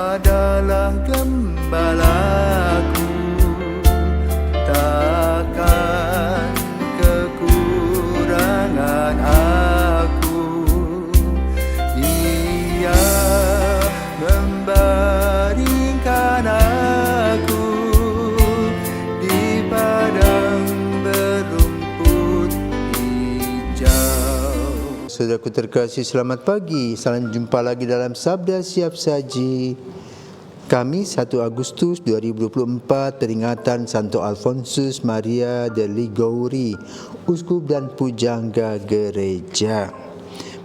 adalah gembalaku, takkan kekurangan aku. Ia membaringkan aku di padang berumput hijau. Saudaraku terkasih, selamat pagi. Salam jumpa lagi dalam Sabda Siap Saji. Kamis 1 Agustus 2024, peringatan Santo Alfonsus Maria de Liguori, Uskup dan Pujangga Gereja.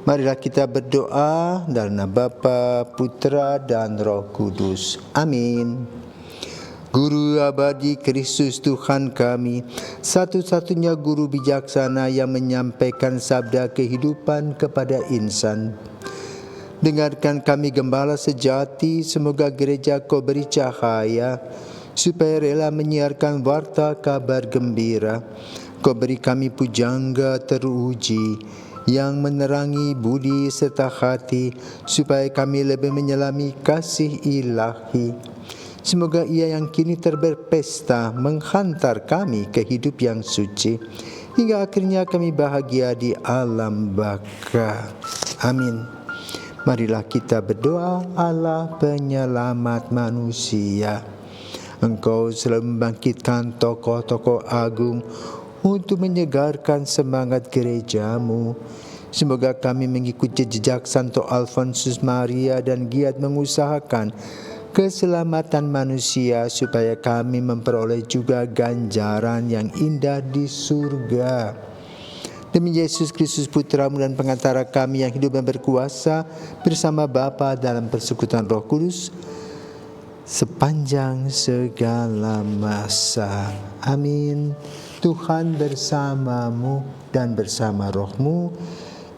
Marilah kita berdoa dalam nama Bapa, Putra dan Roh Kudus. Amin. Guru abadi Kristus Tuhan kami, satu-satunya guru bijaksana yang menyampaikan sabda kehidupan kepada insan. Dengarkan kami gembala sejati, semoga gereja Kau beri cahaya, supaya rela menyiarkan warta kabar gembira. Kau beri kami pujangga teruji, yang menerangi budi serta hati, supaya kami lebih menyelami kasih ilahi. Semoga Ia yang kini berpesta menghantar kami ke hidup yang suci, hingga akhirnya kami bahagia di alam baka. Amin. Marilah kita berdoa. Allah penyelamat manusia, Engkau selalu membangkitkan tokoh-tokoh agung untuk menyegarkan semangat gerejamu. Semoga kami mengikuti jejak Santo Alfonsus Maria dan giat mengusahakan keselamatan manusia, supaya kami memperoleh juga ganjaran yang indah di surga. Demi Yesus Kristus Putra-Mu dan pengantara kami yang hidup dan berkuasa bersama Bapa dalam persekutuan Roh Kudus sepanjang segala masa. Amin. Tuhan bersamamu dan bersama rohmu.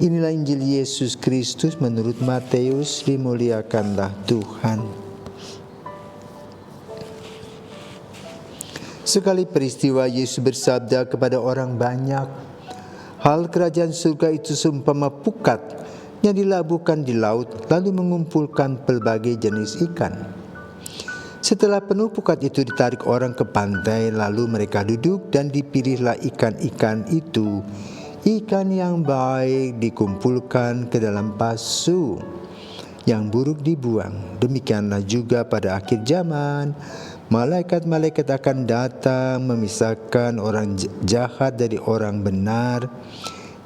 Inilah Injil Yesus Kristus menurut Matius. Dimuliakanlah Tuhan. Sekali peristiwa Yesus bersabda kepada orang banyak, hal kerajaan surga itu seumpama pukat yang dilabuhkan di laut, lalu mengumpulkan pelbagai jenis ikan. Setelah penuh pukat itu ditarik orang ke pantai, lalu mereka duduk dan dipilihlah ikan-ikan itu. Ikan yang baik dikumpulkan ke dalam pasu, yang buruk dibuang. Demikianlah juga pada akhir zaman, malaikat-malaikat akan datang memisahkan orang jahat dari orang benar.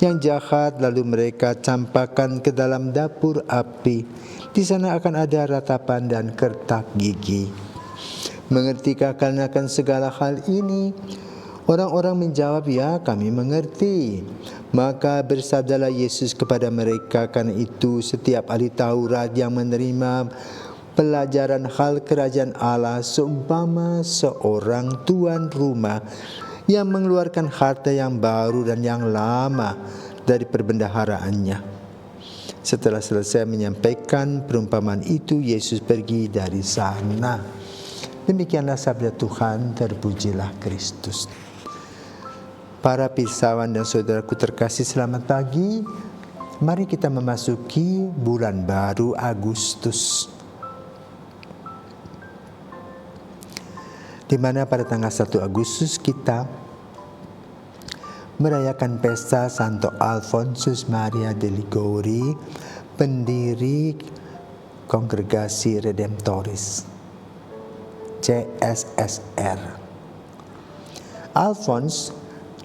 Yang jahat lalu mereka campakkan ke dalam dapur api. Di sana akan ada ratapan dan kertak gigi. Mengertikah kalian akan segala hal ini? Orang-orang menjawab, ya, kami mengerti. Maka bersabdalah Yesus kepada mereka, karena itu setiap ahli Taurat yang menerima pelajaran hal kerajaan Allah seumpama seorang tuan rumah yang mengeluarkan harta yang baru dan yang lama dari perbendaharaannya. Setelah selesai menyampaikan perumpamaan itu, Yesus pergi dari sana. Demikianlah sabda Tuhan. Terpujilah Kristus. Para pilsawan dan saudaraku terkasih, selamat pagi. Mari kita memasuki bulan baru Agustus, di mana pada tanggal 1 Agustus kita merayakan pesta Santo Alfonsus Maria de Liguori, pendiri Kongregasi Redemptoris, CSSR. Alphonse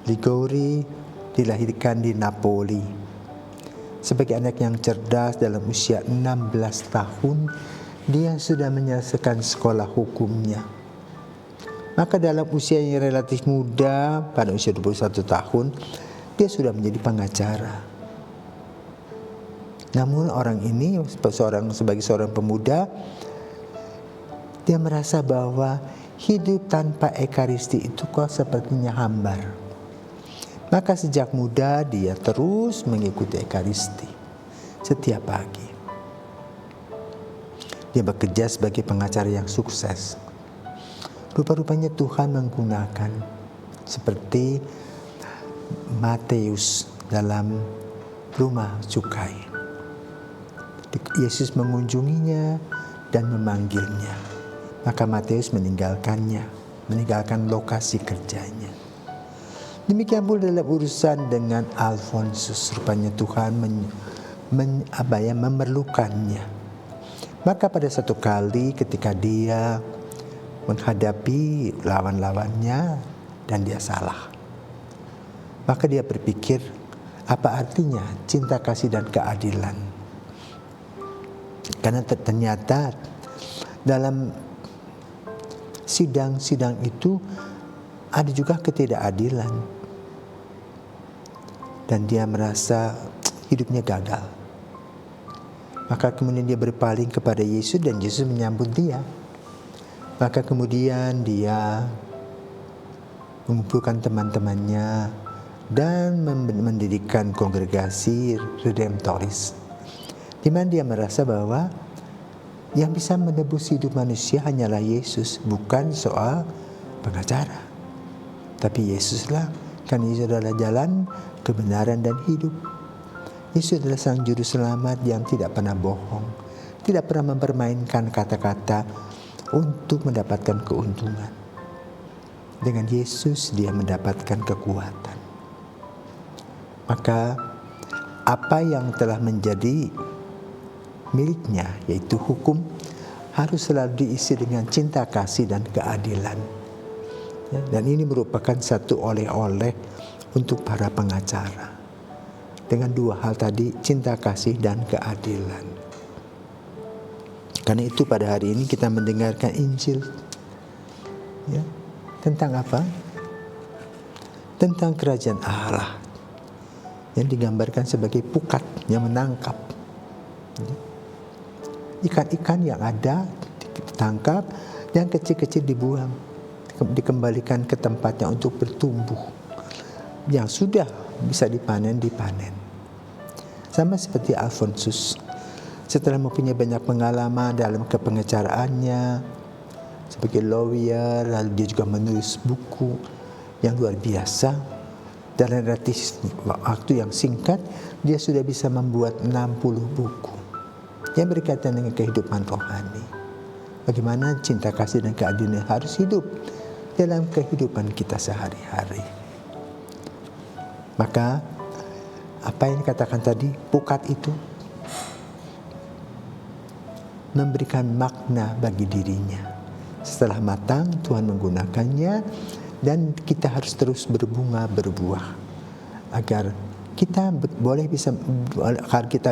Liguori dilahirkan di Napoli. Sebagai anak yang cerdas, dalam usia 16 tahun, dia sudah menyelesaikan sekolah hukumnya. Maka dalam usia yang relatif muda, pada usia 21 tahun, dia sudah menjadi pengacara. Namun orang ini sebagai seorang pemuda, dia merasa bahwa hidup tanpa Ekaristi itu kok sepertinya hambar. Maka sejak muda dia terus mengikuti Ekaristi setiap pagi. Dia bekerja sebagai pengacara yang sukses. Rupa-rupanya Tuhan menggunakan, seperti Matius dalam rumah cukai. Yesus mengunjunginya dan memanggilnya. Maka Matius meninggalkannya, meninggalkan lokasi kerjanya. Demikian pula dalam urusan dengan Alfonsus, rupanya Tuhan memerlukannya. Maka pada satu kali ketika dia menghadapi lawan-lawannya dan dia salah, maka dia berpikir, apa artinya cinta kasih dan keadilan? Karena ternyata dalam sidang-sidang itu ada juga ketidakadilan, dan dia merasa hidupnya gagal. Maka kemudian dia berpaling kepada Yesus dan Yesus menyambut dia. Maka kemudian dia mengumpulkan teman-temannya dan mendirikan kongregasi redemptoris, di mana dia merasa bahwa yang bisa menebus hidup manusia hanyalah Yesus, bukan soal pengacara, tapi Yesuslah. Karena Yesus adalah jalan, kebenaran dan hidup. Yesus adalah sang juru selamat yang tidak pernah bohong, tidak pernah mempermainkan kata-kata untuk mendapatkan keuntungan. Dengan Yesus dia mendapatkan kekuatan. Maka apa yang telah menjadi miliknya, yaitu hukum, harus selalu diisi dengan cinta kasih dan keadilan. Dan ini merupakan satu oleh-oleh untuk para pengacara. Dengan dua hal tadi, cinta kasih dan keadilan. Karena itu pada hari ini kita mendengarkan Injil. Ya, tentang apa? Tentang kerajaan Allah yang digambarkan sebagai pukat yang menangkap. Ikan-ikan yang ada ditangkap, yang kecil-kecil dibuang, dikembalikan ke tempatnya untuk bertumbuh. Yang sudah bisa dipanen. Sama seperti Alfonsus, setelah mempunyai banyak pengalaman dalam kepengacaraannya sebagai lawyer, lalu dia juga menulis buku yang luar biasa. Dalam relatif waktu yang singkat, dia sudah bisa membuat 60 buku yang berkaitan dengan kehidupan rohani. Bagaimana cinta kasih dan keadilan harus hidup dalam kehidupan kita sehari-hari. Maka apa yang dikatakan tadi, pukat itu memberikan makna bagi dirinya. Setelah matang, Tuhan menggunakannya, dan kita harus terus berbunga, berbuah, agar kita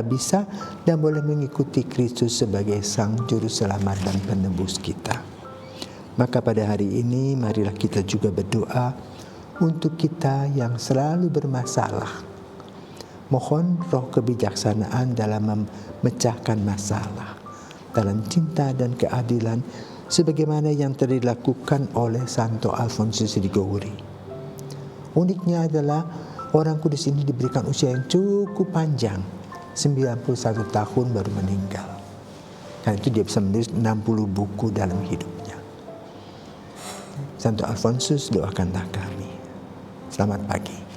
bisa dan boleh mengikuti Kristus sebagai Sang Juru Selamat dan Penebus kita. Maka pada hari ini marilah kita juga berdoa untuk kita yang selalu bermasalah. Mohon roh kebijaksanaan dalam memecahkan masalah dalam cinta dan keadilan, sebagaimana yang telah dilakukan oleh Santo Alfonsus Liguori. Uniknya adalah orang kudus ini diberikan usia yang cukup panjang, 91 tahun baru meninggal. Karena itu dia bisa menulis 60 buku dalam hidupnya. Santo Alfonsus, doakanlah kami. Selamat pagi.